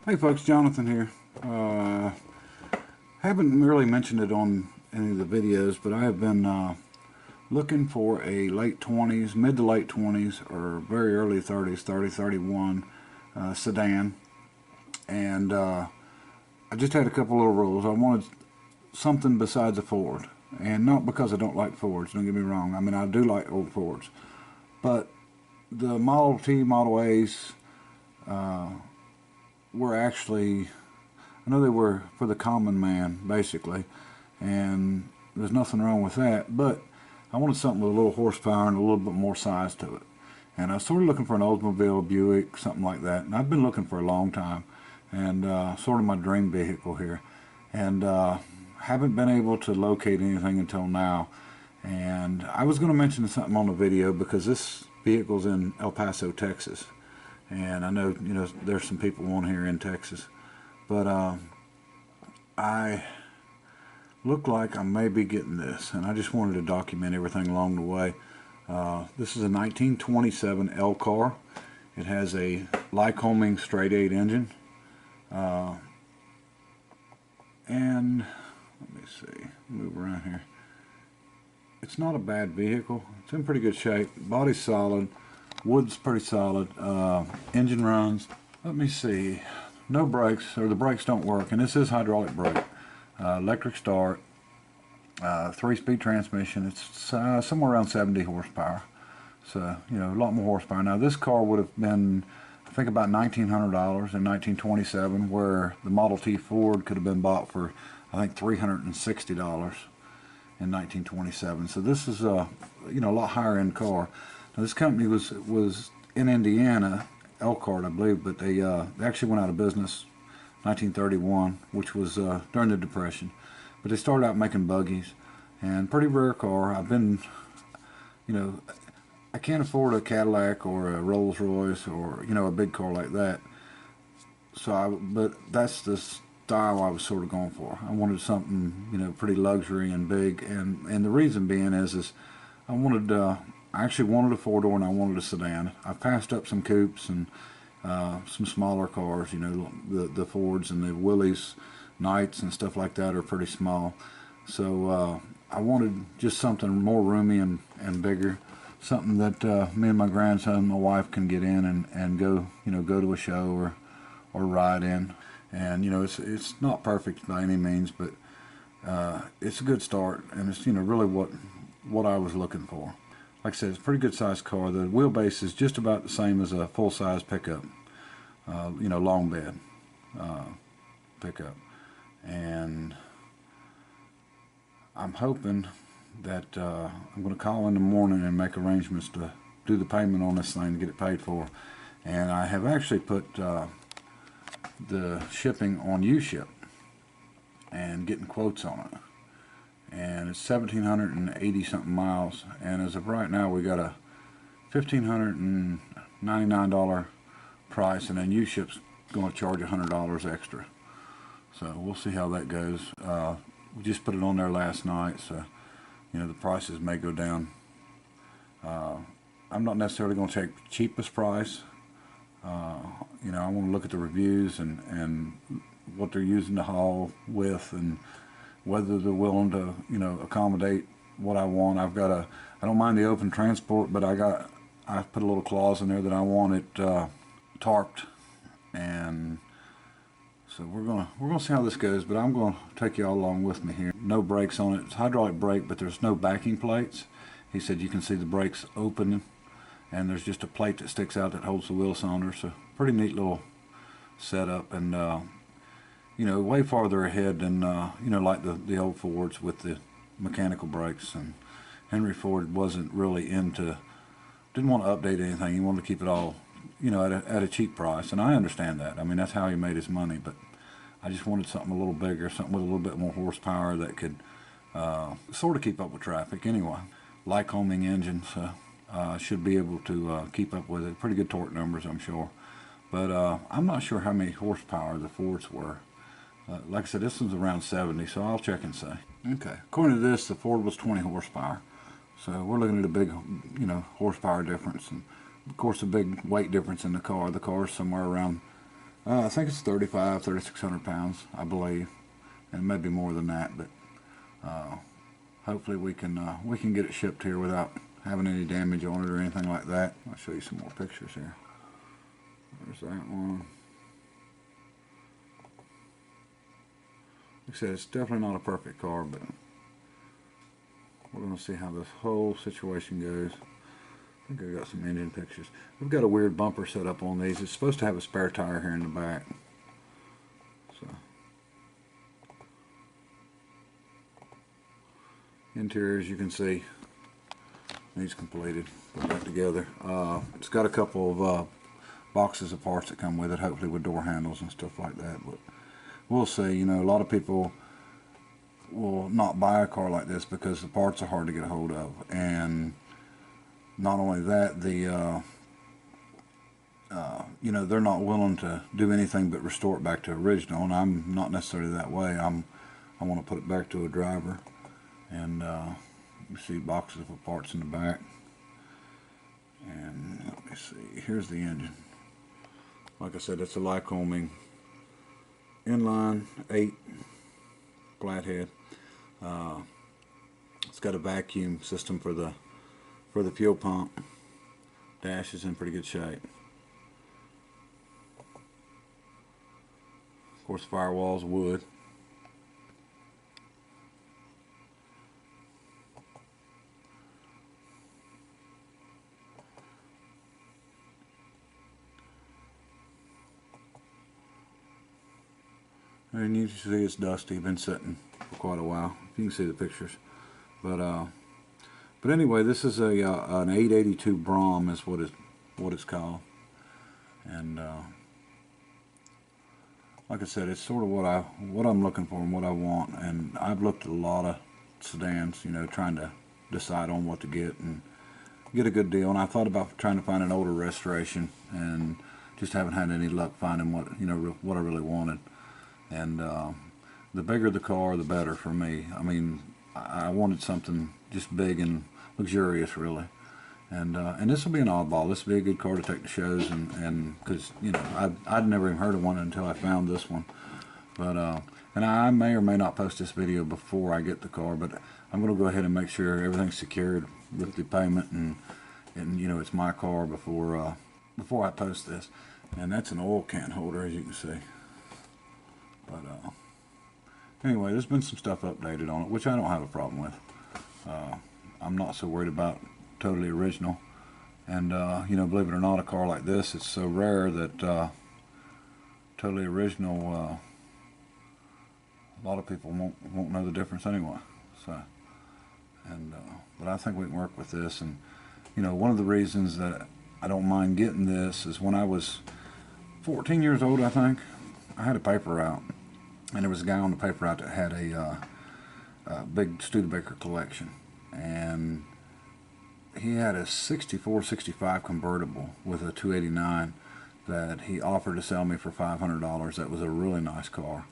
Hey folks, Jonathan here. Haven't really mentioned it on any of the videos, but I have been looking for a late 20s, mid to late 20s, or very early 30s, 30, 31 sedan. And I just had a couple little rules. I wanted something besides a Ford. And not because I don't like Fords, don't get me wrong. I mean, I do like old Fords. But the Model T, Model A's, were actually, I know they were for the common man, basically, and there's nothing wrong with that, but I wanted something with a little horsepower and a little bit more size to it. And I was sort of looking for an Oldsmobile Buick, something like that, and I've been looking for a long time, and sort of my dream vehicle here. And haven't been able to locate anything until now. And I was going to mention something on the video because this vehicle's in El Paso, Texas. And I know, there's some people on here in Texas, but I look like I may be getting this, and I just wanted to document everything along the way. This is a 1927 Elcar. It has a Lycoming straight 8 engine, and let me see, move around here. It's not a bad vehicle. It's in pretty good shape. Body's solid. Wood's pretty solid. Engine runs. Let me see. No brakes, or the brakes don't work, and this is hydraulic brake. Electric start. 3-speed transmission. It's somewhere around 70 horsepower. So, a lot more horsepower. Now, this car would have been, I think, about $1,900 in 1927, where the Model T Ford could have been bought for, I think, $360 in 1927. So this is a lot higher end car. Now, this company was in Indiana, Elcar, I believe, but they actually went out of business 1931, which was during the Depression. But they started out making buggies, and pretty rare car. I've been, I can't afford a Cadillac or a Rolls Royce or a big car like that. But that's the style I was sort of going for. I wanted something pretty luxury and big, and the reason being is I actually wanted a 4-door and I wanted a sedan. I passed up some coupes and some smaller cars. The Fords and the Willys Knights and stuff like that are pretty small. So I wanted just something more roomy and bigger, something that me and my grandson and my wife can get in and go go to a show or ride in. And it's not perfect by any means, but it's a good start, and it's really what I was looking for. Like I said, it's a pretty good sized car. The wheelbase is just about the same as a full size pickup, long bed pickup. And I'm hoping that I'm going to call in the morning and make arrangements to do the payment on this thing to get it paid for. And I have actually put the shipping on U-Ship and getting quotes on it. And it's 1,780 something miles, and as of right now we got a $1,599 price, and then U-Ship's going to charge $100 extra. So we'll see how that goes. We just put it on there last night, so the prices may go down. I'm not necessarily going to take the cheapest price. I want to look at the reviews and what they're using to haul with, and whether they're willing to, accommodate what I want. I don't mind the open transport, but I put a little clause in there that I want it tarped, and so we're gonna see how this goes. But I'm gonna take you all along with me here. No brakes on it. It's hydraulic brake, but there's no backing plates. He said you can see the brakes open, and there's just a plate that sticks out that holds the wheel cylinder. So pretty neat little setup, and way farther ahead than like the old Fords with the mechanical brakes. And Henry Ford wasn't really didn't want to update anything. He wanted to keep it all at a cheap price, and I understand that. I mean, that's how he made his money. But I just wanted something a little bigger, something with a little bit more horsepower that could sort of keep up with traffic anyway. Lycoming engine, so should be able to keep up with it. Pretty good torque numbers, I'm sure. But I'm not sure how many horsepower the Fords were. Like I said, this one's around 70, so I'll check and say. Okay, according to this, the Ford was 20 horsepower. So we're looking at a big, horsepower difference. And of course, a big weight difference in the car. The car is somewhere around I think it's 3,600 pounds, I believe, and maybe more than that. But hopefully we can get it shipped here without having any damage on it or anything like that. I'll show you some more pictures here. There's that one. Like I said, it's definitely not a perfect car, but we're going to see how this whole situation goes. I think I got some engine pictures. We've got a weird bumper set up on these. It's supposed to have a spare tire here in the back. So, interior, as you can see, needs completed. Put that together. It's got a couple of boxes of parts that come with it, hopefully with door handles and stuff like that. But we'll see. You know, a lot of people will not buy a car like this because the parts are hard to get a hold of, and not only that, you know, they're not willing to do anything but restore it back to original, and I'm not necessarily that way. I want to put it back to a driver, and you see boxes of parts in the back. And let me see, here's the engine. Like I said, it's a Lycoming inline 8 flathead. It's got a vacuum system for the fuel pump. Dash is in pretty good shape. Of course, firewall's wood. And you can see it's dusty, been sitting for quite a while. You can see the pictures. But anyway, this is an 882 Brougham is what it's called. And like I said, it's sort of what I'm looking for and what I want. And I've looked at a lot of sedans, you know, trying to decide on what to get and get a good deal. And I thought about trying to find an older restoration, and just haven't had any luck finding what I really wanted. And the bigger the car, the better for me. I mean, I wanted something just big and luxurious, really. And this will be an oddball. This will be a good car to take to shows, and because, you know, I'd never even heard of one until I found this one. But and I may or may not post this video before I get the car, but I'm going to go ahead and make sure everything's secured with the payment, and you know, it's my car before I post this. And that's an oil can holder, as you can see. But anyway, there's been some stuff updated on it, which I don't have a problem with. I'm not so worried about totally original. And you know, believe it or not, a car like this, it's so rare that totally original, a lot of people won't know the difference anyway. So, and but I think we can work with this. And you know, one of the reasons that I don't mind getting this is when I was 14 years old, I think, I had a paper route, and there was a guy on the paper route that had a big Studebaker collection, and he had a 64, 65 convertible with a 289 that he offered to sell me for $500. That was a really nice car,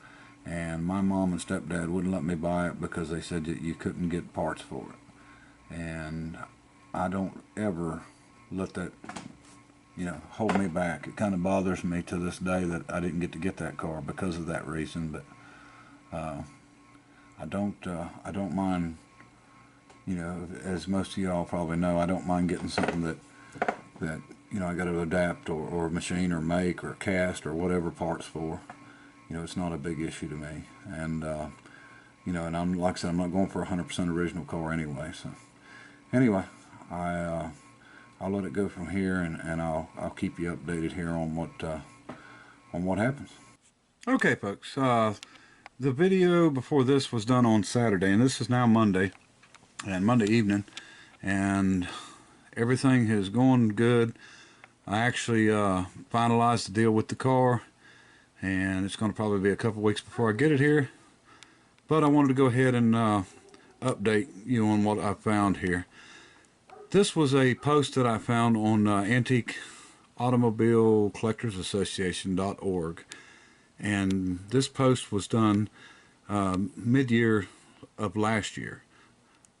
and my mom and stepdad wouldn't let me buy it because they said that you couldn't get parts for it. And I don't ever let that, you know, hold me back. It kind of bothers me to this day that I didn't get to get that car because of that reason. But I don't mind, you know, as most of y'all probably know, I don't mind getting something that you know, I got to adapt or machine or make or cast or whatever parts for. You know, it's not a big issue to me. And you know, and I'm, like I said, I'm not going for a 100% original car anyway. So anyway, I'll let it go from here, and I'll keep you updated here on what happens. Okay, folks. The video before this was done on Saturday, and this is now Monday, and Monday evening, and everything is going good. I actually finalized the deal with the car, and it's going to probably be a couple weeks before I get it here. But I wanted to go ahead and update you on what I found here. This was a post that I found on Antique Automobile Collectors Association.org, and this post was done mid-year of last year,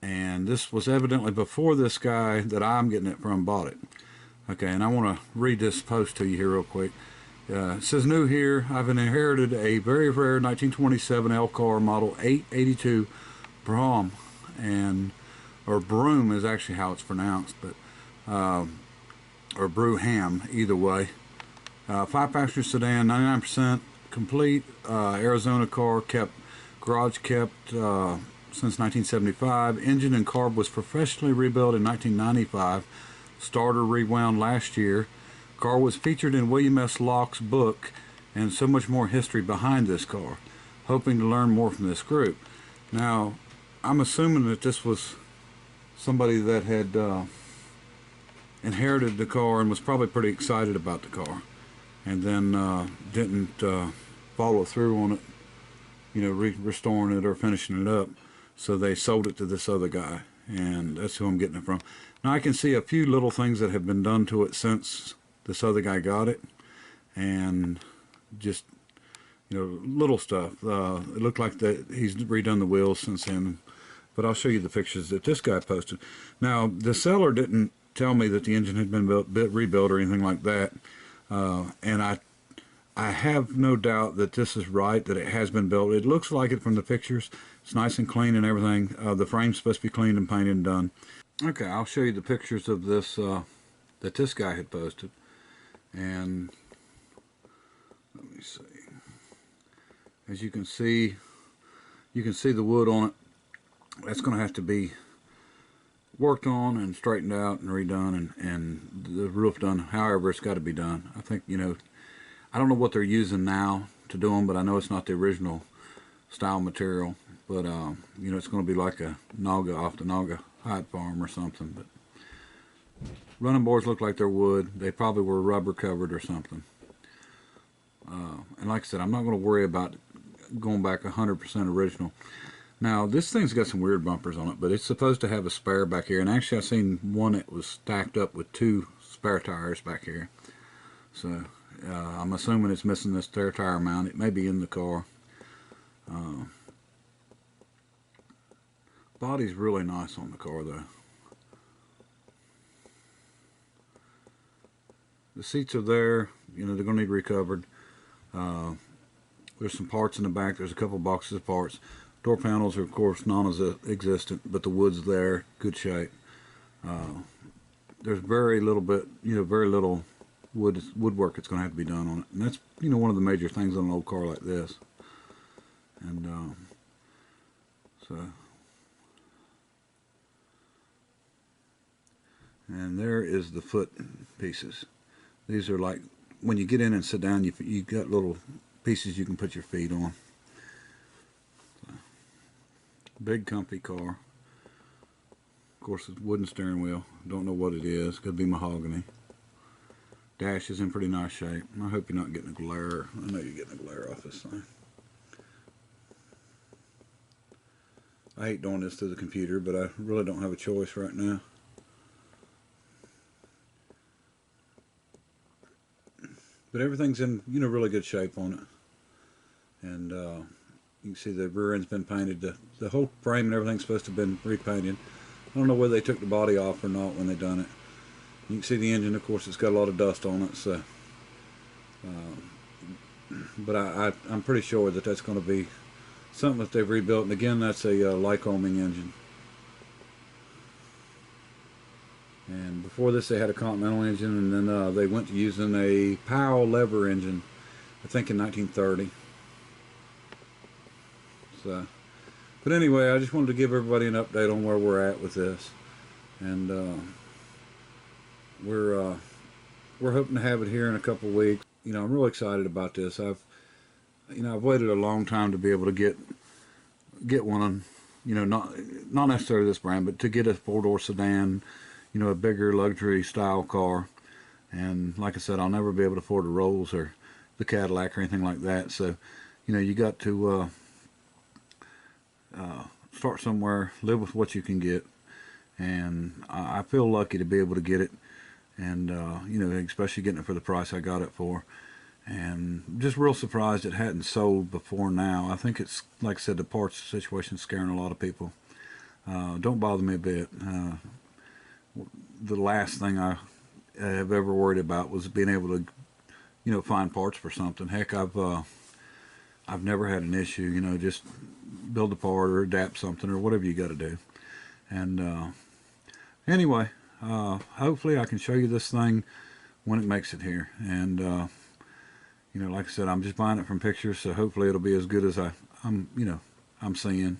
and this was evidently before this guy that I'm getting it from bought it. Okay, and I want to read this post to you here real quick. It says new here. I've inherited a very rare 1927 Elcar model 882 Brougham, and or Broom is actually how it's pronounced, but or Brougham, either way. 5-passenger sedan, 99% complete. Arizona car, garage kept since 1975. Engine and carb was professionally rebuilt in 1995. Starter rewound last year. Car was featured in William S. Locke's book, and so much more history behind this car. Hoping to learn more from this group. Now, I'm assuming that this was somebody that had inherited the car and was probably pretty excited about the car, and then didn't follow through on it, you know, restoring it or finishing it up. So they sold it to this other guy, and that's who I'm getting it from. Now I can see a few little things that have been done to it since this other guy got it, and just, you know, little stuff. It looked like that he's redone the wheels since then, but I'll show you the pictures that this guy posted. Now the seller didn't tell me that the engine had been rebuilt or anything like that, and I have no doubt that this is right, that it has been built. It looks like it from the pictures. It's nice and clean and everything. The frame's supposed to be cleaned and painted and done. Okay, I'll show you the pictures of this that this guy had posted. And let me see. As you can see the wood on it. That's going to have to be worked on and straightened out and redone, and the roof done. However, it's got to be done. I think, you know, I don't know what they're using now to do them, but I know it's not the original style material. But you know, it's going to be like a Naga off the Naga hide farm or something. But running boards look like they're wood. They probably were rubber covered or something. And like I said, I'm not going to worry about going back 100% original. Now this thing's got some weird bumpers on it, but it's supposed to have a spare back here. And actually, I've seen one that was stacked up with 2 spare tires back here. So I'm assuming it's missing this spare tire mount. It may be in the car. Body's really nice on the car though. The seats are there. You know, they're going to need recovered. There's some parts in the back. There's a couple boxes of parts. Door panels are of course non-existent, but the wood's there, good shape. There's very little woodwork that's going to have to be done on it, and that's, you know, one of the major things on an old car like this. And and there is the foot pieces. These are like, when you get in and sit down, you got little pieces you can put your feet on. So, big comfy car. Of course, it's wooden steering wheel. Don't know what it is. Could be mahogany. Dash is in pretty nice shape. I hope you're not getting a glare. I know you're getting a glare off this thing. I hate doing this through the computer, but I really don't have a choice right now. But everything's in, you know, really good shape on it. And you can see the rear end's been painted. The whole frame and everything's supposed to have been repainted. I don't know whether they took the body off or not when they done it. You can see the engine, of course, it's got a lot of dust on it. So, but I'm pretty sure that that's going to be something that they've rebuilt. And again, that's a Lycoming engine. And before this, they had a Continental engine, and then they went to using a Powell lever engine, I think in 1930. So, but anyway, I just wanted to give everybody an update on where we're at with this, and we're hoping to have it here in a couple of weeks. You know, I'm really excited about this. I've waited a long time to be able to get one. You know, not necessarily this brand, but to get a 4-door sedan. You know, a bigger luxury style car. And like I said, I'll never be able to afford the Rolls or the Cadillac or anything like that. So, you know, you got to start somewhere, live with what you can get. And I feel lucky to be able to get it. And, you know, especially getting it for the price I got it for. And just real surprised it hadn't sold before now. I think it's, like I said, the parts situation is scaring a lot of people. Don't bother me a bit. The last thing I have ever worried about was being able to you know, find parts for something. Heck, I've never had an issue, you know, just build a part or adapt something or whatever you got to do. And anyway, hopefully I can show you this thing when it makes it here. And you know, like I said, I'm just buying it from pictures, so hopefully it'll be as good as I'm seeing.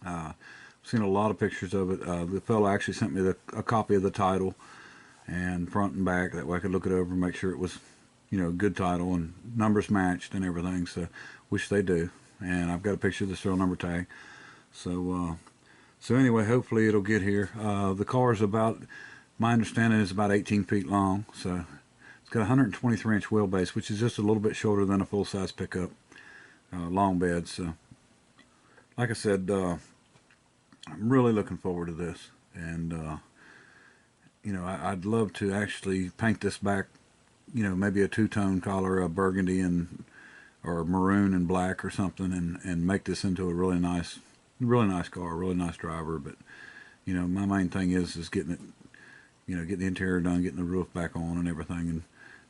I've seen a lot of pictures of it. The fellow actually sent me a copy of the title and front and back, that way I could look it over and make sure it was, you know, good title and numbers matched and everything, so which they do. And I've got a picture of the serial number tag. So anyway, hopefully it'll get here. The car is about, my understanding is about 18 feet long, so it's got a 123-inch wheelbase, which is just a little bit shorter than a full-size pickup, long bed. So like I said, I'm really looking forward to this. And you know, I'd love to actually paint this back, you know, maybe a two-tone color, a burgundy and or maroon and black or something, and make this into a really nice car, really nice driver. But you know, my main thing is getting it, you know, getting the interior done, getting the roof back on and everything, and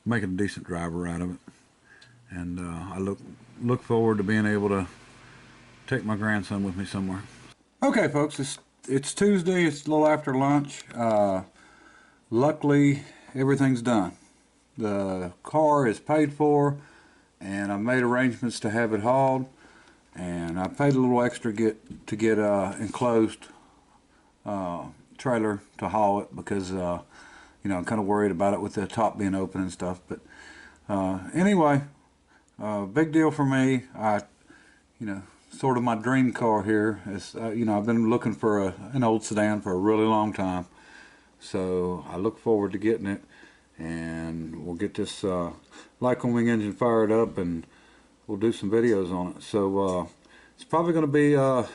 making a decent driver out of it. And I look forward to being able to take my grandson with me somewhere. Okay, folks, it's Tuesday. It's a little after lunch. Luckily, everything's done. The car is paid for, and I've made arrangements to have it hauled. And I paid a little extra to get enclosed trailer to haul it, because you know, I'm kind of worried about it with the top being open and stuff. But anyway, big deal for me. You know, sort of my dream car here. Is you know, I've been looking for an old sedan for a really long time. So I look forward to getting it, and we'll get this Lycon wing engine fired up, and we'll do some videos on it. So it's probably going to be, I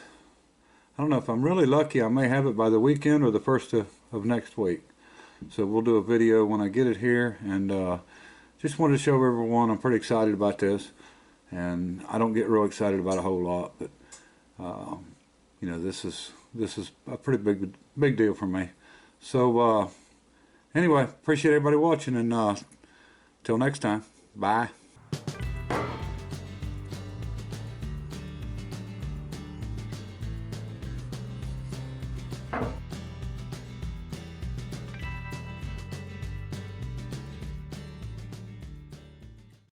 don't know, if I'm really lucky, I may have it by the weekend or the first of next week. So we'll do a video when I get it here, and just wanted to show everyone I'm pretty excited about this. And I don't get real excited about a whole lot, but you know, this is a pretty big deal for me. So anyway, appreciate everybody watching, and till next time, bye.